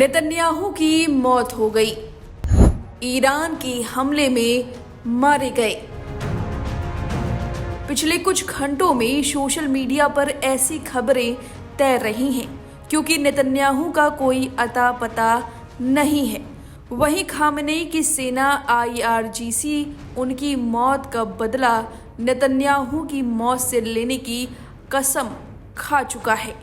Netanyahu की मौत हो गई, ईरान के हमले में मारे गए। पिछले कुछ घंटों में सोशल मीडिया पर ऐसी खबरें तैर रही हैं क्योंकि नेतन्याहू का कोई अता पता नहीं है। वहीं खामेनेई की सेना IRGC उनकी मौत का बदला नेतन्याहू की मौत से लेने की कसम खा चुका है।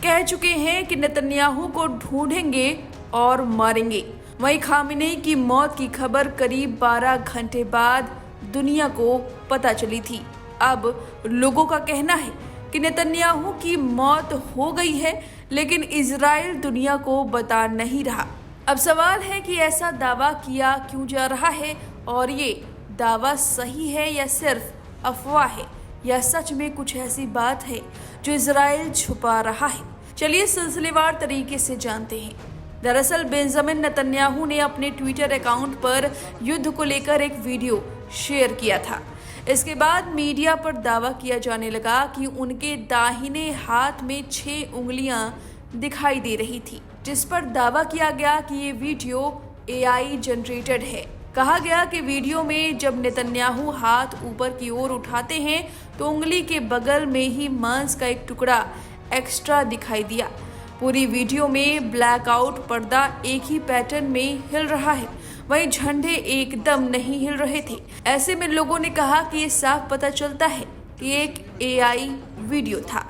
कह चुके हैं कि नेतन्याहू को ढूंढेंगे और मारेंगे। वहीं खामेनेई की मौत की खबर करीब 12 घंटे बाद दुनिया को पता चली थी। अब लोगों का कहना है कि नेतन्याहू की मौत हो गई है, लेकिन इजराइल दुनिया को बता नहीं रहा। अब सवाल है कि ऐसा दावा किया क्यों जा रहा है और ये दावा सही है या सिर्फ अफवाह है, या सच में कुछ ऐसी बात है जो इजराइल छुपा रहा है। चलिए सिलसिलेवार तरीके से जानते हैं। दरअसल बेंजामिन नेतन्याहू ने अपने ट्विटर अकाउंट पर युद्ध को लेकर एक वीडियो शेयर किया था। इसके बाद मीडिया पर दावा किया जाने लगा कि उनके दाहिने हाथ में 6 उंगलियां दिखाई दे रही थी, जिस पर दावा किया गया कि ये वीडियो AI जनरेटेड है। कहा गया कि वीडियो में जब नेतन्याहू हाथ ऊपर की ओर उठाते हैं तो उंगली के बगल में ही मांस का एक टुकड़ा एक्स्ट्रा दिखाई दिया। पूरी वीडियो में ब्लैकआउट पर्दा एक ही पैटर्न में हिल रहा है, वहीं झंडे एकदम नहीं हिल रहे थे। ऐसे में लोगों ने कहा कि ये साफ पता चलता है कि एक AI वीडियो था।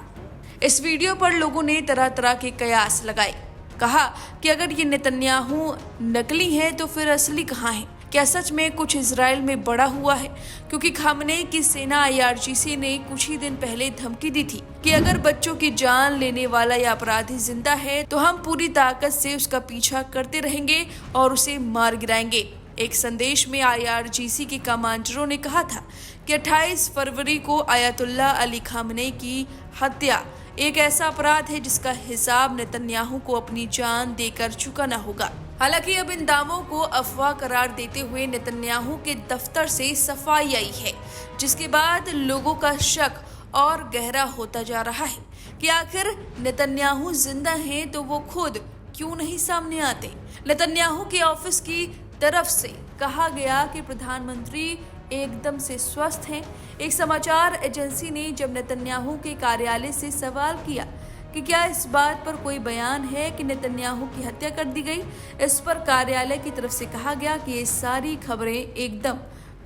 इस वीडियो पर लोगों ने तरह तरह के कयास लगाए। कहा कि अगर ये नेतन्याहू नकली है तो फिर असली कहाँ है? क्या सच में कुछ इजराइल में बड़ा हुआ है? क्योंकि खामेनेई की सेना IRGC ने कुछ ही दिन पहले धमकी दी थी कि अगर बच्चों की जान लेने वाला या अपराधी जिंदा है तो हम पूरी ताकत से उसका पीछा करते रहेंगे और उसे मार गिराएंगे। एक संदेश में IRGC के कमांडरों ने कहा था कि 28 फरवरी को आयतुल्लाह अली खामेनेई की हत्या एक ऐसा अपराध है जिसका हिसाब नेतन्याहू को अपनी जान देकर चुकाना होगा। हालांकि अब इन दावों को अफवाह करार देते हुए नेतन्याहू के दफ्तर से सफाई आई है, जिसके बाद लोगों का शक और गहरा होता जा रहा है कि आखिर नेतन्याहू जिंदा हैं तो वो खुद क्यों नहीं सामने आते। नेतन्याहू के ऑफिस की तरफ से कहा गया कि प्रधानमंत्री एकदम से स्वस्थ हैं। एक समाचार एजेंसी ने जब नेतन्याहू के कार्यालय से सवाल किया कि क्या इस बात पर कोई बयान है कि नेतन्याहू की हत्या कर दी गई, इस पर कार्यालय की तरफ से कहा गया कि ये सारी खबरें एकदम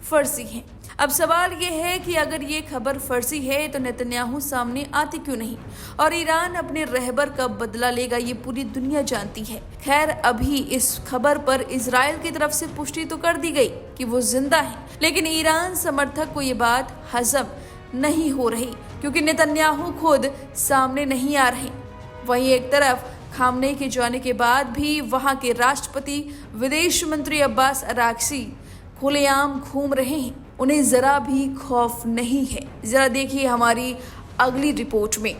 फर्जी हैं। अब सवाल ये है कि अगर ये खबर फर्जी है तो नेतन्याहू सामने आते क्यों नहीं, और ईरान अपने रहबर का बदला लेगा, ये पूरी दुनिया जानती है। खैर, अभी इस खबर पर इजराइल की तरफ से पुष्टि तो कर दी गई कि वो जिंदा है, लेकिन ईरान समर्थक को ये बात हजम नहीं हो रही क्योंकि नेतन्याहू खुद सामने नहीं आ रहे। वहीं एक तरफ खामेनेई के जाने के बाद भी वहां के राष्ट्रपति विदेश मंत्री अब्बास अराक्ची खुलेआम घूम रहे हैं। उन्हें जरा भी खौफ नहीं है। जरा देखिए हमारी अगली रिपोर्ट में।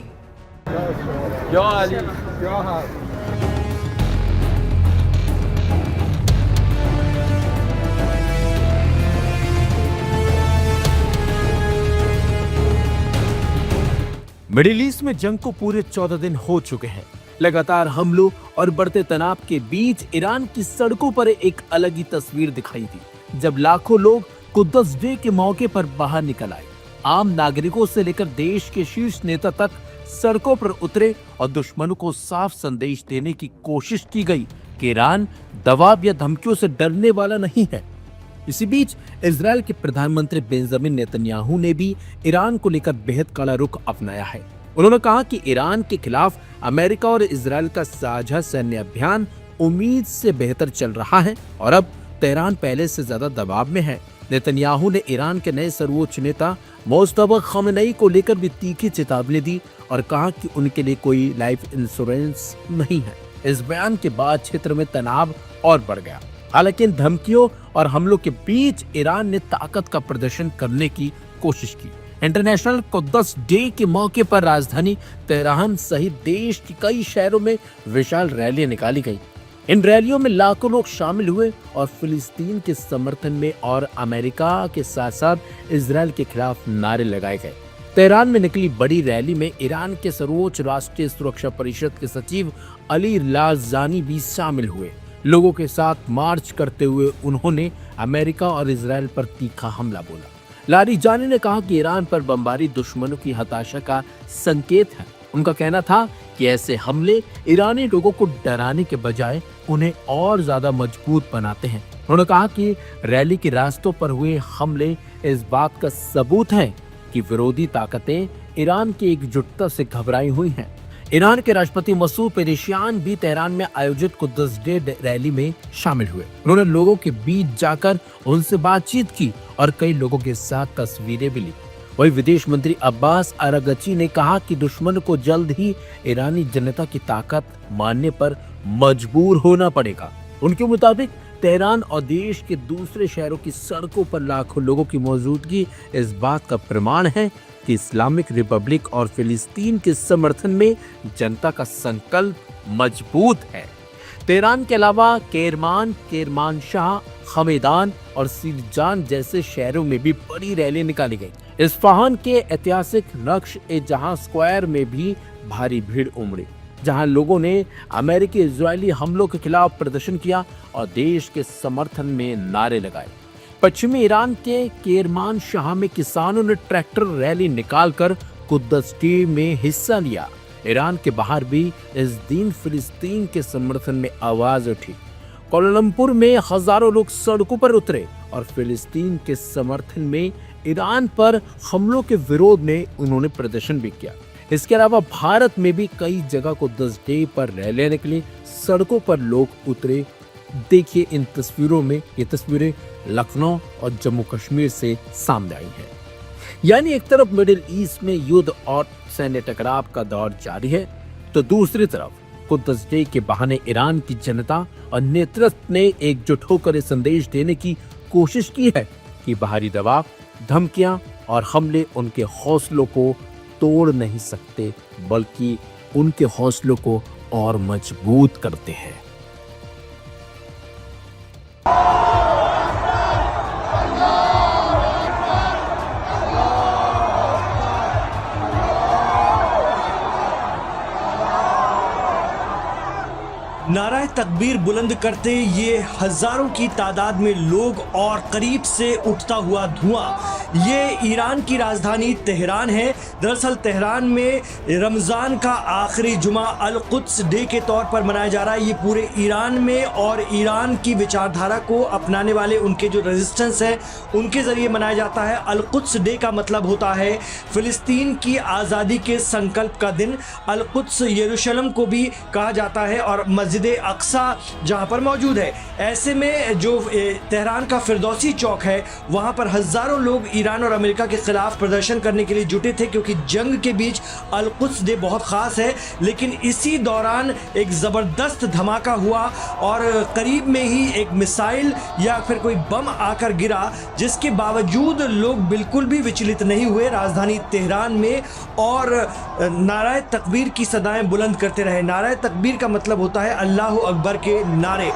मिडिल ईस्ट में जंग को पूरे 14 दिन हो चुके हैं। लगातार हमलों और बढ़ते तनाव के बीच ईरान की सड़कों पर एक अलग ही तस्वीर दिखाई दी, जब लाखों लोग कुद्दस डे के मौके पर बाहर निकल आए। आम नागरिकों से लेकर देश के शीर्ष नेता तक सड़कों पर उतरे और दुश्मनों को साफ संदेश देने की कोशिश की गई कि ईरान दबाव या धमकियों से डरने वाला नहीं है। इसी बीच इजराइल के प्रधानमंत्री बेंजामिन नेतन्याहू ने भी ईरान को लेकर बेहद कड़ा रुख अपनाया है। उन्होंने कहा कि ईरान के खिलाफ अमेरिका और इजराइल का साझा सैन्य अभियान उम्मीद से बेहतर चल रहा है और अब तेहरान पहले से ज्यादा दबाव में है। नेतन्याहू ने ईरान के नए सर्वोच्च नेता मुस्तफा खामेनेई को लेकर भी तीखी चेतावनी दी और कहा कि उनके लिए कोई लाइफ इंश्योरेंस नहीं है। इस बयान के बाद क्षेत्र में तनाव और बढ़ गया। हालांकि इन धमकियों और हमलों के बीच ईरान ने ताकत का प्रदर्शन करने की कोशिश की। इंटरनेशनल कुद्दस डे के मौके पर राजधानी तेहरान सहित देश के कई शहरों में विशाल रैलियां निकाली गई। इन रैलियों में लाखों लोग शामिल हुए और फिलिस्तीन के समर्थन में और अमेरिका के साथ साथ इजराइल के खिलाफ नारे लगाए गए। तेहरान में निकली बड़ी रैली में ईरान के सर्वोच्च राष्ट्रीय सुरक्षा परिषद के सचिव अली लाज़ानी भी शामिल हुए। लोगों के साथ मार्च करते हुए उन्होंने अमेरिका और इजराइल पर तीखा हमला बोला। लारीजानी ने कहा कि ईरान पर बमबारी दुश्मनों की हताशा का संकेत है। उनका कहना था कि ऐसे हमले ईरानी लोगों को डराने के बजाय उन्हें और ज्यादा मजबूत बनाते हैं। उन्होंने कहा कि रैली के रास्तों पर हुए हमले इस बात का सबूत है कि विरोधी ताकतें ईरान की एकजुटता से घबराई हुई हैं। ईरान के राष्ट्रपति मसूद पेजेशियान भी तेहरान में आयोजित कुद्दस डे रैली में शामिल हुए। उन्होंने लोगों के बीच जाकर उनसे बातचीत की और कई लोगों के साथ तस्वीरें भी ली। वही विदेश मंत्री अब्बास अरागची ने कहा कि दुश्मन को जल्द ही ईरानी जनता की ताकत मानने पर मजबूर होना पड़ेगा। उनके मुताबिक तेहरान और देश के दूसरे शहरों की सड़कों पर लाखों लोगों की मौजूदगी इस बात का प्रमाण है कि इस्लामिक रिपब्लिक और फिलिस्तीन के समर्थन में जनता का संकल्प मजबूत है। तेहरान के अलावा केरमानशाह, हमेदान और सीरजान जैसे शहरों में भी बड़ी रैली निकाली गई। इस्फहान के ऐतिहासिक नक्श-ए-जहां स्क्वायर में भी भारी भीड़ उमड़ी, जहां लोगों ने अमेरिकी इजरायली हमलों के खिलाफ प्रदर्शन किया और देश के समर्थन में नारे लगाए। पश्चिमी ईरान के केरमानशाह में किसानों ने ट्रैक्टर रैली निकालकर कुद्दस डे में हिस्सा लिया। ईरान के बाहर भी इस दिन फिलिस्तीन के समर्थन में आवाज उठी। कोलालमपुर में हजारों लोग सड़कों पर उतरे और फिलिस्तीन के समर्थन में ईरान पर हमलों के विरोध में उन्होंने प्रदर्शन भी किया। इसके अलावा भारत में भी कई जगह कुद्दस डे पर रैलियां निकली, सड़कों पर लोग उतरे। देखिए इन तस्वीरों में, ये तस्वीरें लखनऊ और जम्मू कश्मीर से सामने आई हैं। यानी एक तरफ मिडिल ईस्ट में युद्ध और सैन्य टकराव का दौर जारी है, तो दूसरी तरफ कुद्दस डे के बहाने ईरान की जनता और नेतृत्व ने एकजुट होकर ये संदेश देने की कोशिश की है कि बाहरी दबाव, धमकियां और हमले उनके हौसलों को तोड़ नहीं सकते, बल्कि उनके हौसलों को और मजबूत करते हैं। नाराए तकबीर बुलंद करते ये हजारों की तादाद में लोग और करीब से उठता हुआ धुआं, ये ईरान की राजधानी तेहरान है। दरअसल तेहरान में रमज़ान का आखिरी जुमा अल कुद्स डे के तौर पर मनाया जा रहा है। ये पूरे ईरान में और ईरान की विचारधारा को अपनाने वाले उनके जो रेजिस्टेंस है उनके ज़रिए मनाया जाता है। अल कुद्स डे का मतलब होता है फ़िलिस्तीन की आज़ादी के संकल्प का दिन। अल कुद्स यरूशलेम को भी कहा जाता है और मस्जिद अक्सा जहां पर मौजूद है। ऐसे में जो तेहरान का फिरदौसी चौक है वहां पर हजारों लोग ईरान और अमेरिका के खिलाफ प्रदर्शन करने के लिए जुटे थे, क्योंकि जंग के बीच अल कुद्स डे बहुत खास है। लेकिन इसी दौरान एक जबरदस्त धमाका हुआ और करीब में ही एक मिसाइल या फिर कोई बम आकर गिरा, जिसके बावजूद लोग बिल्कुल भी विचलित नहीं हुए राजधानी तेहरान में और नाराए तकबीर की सदाएं बुलंद करते रहे। नाराए तकबीर का मतलब होता है अल्लाहु अकबर के नारे।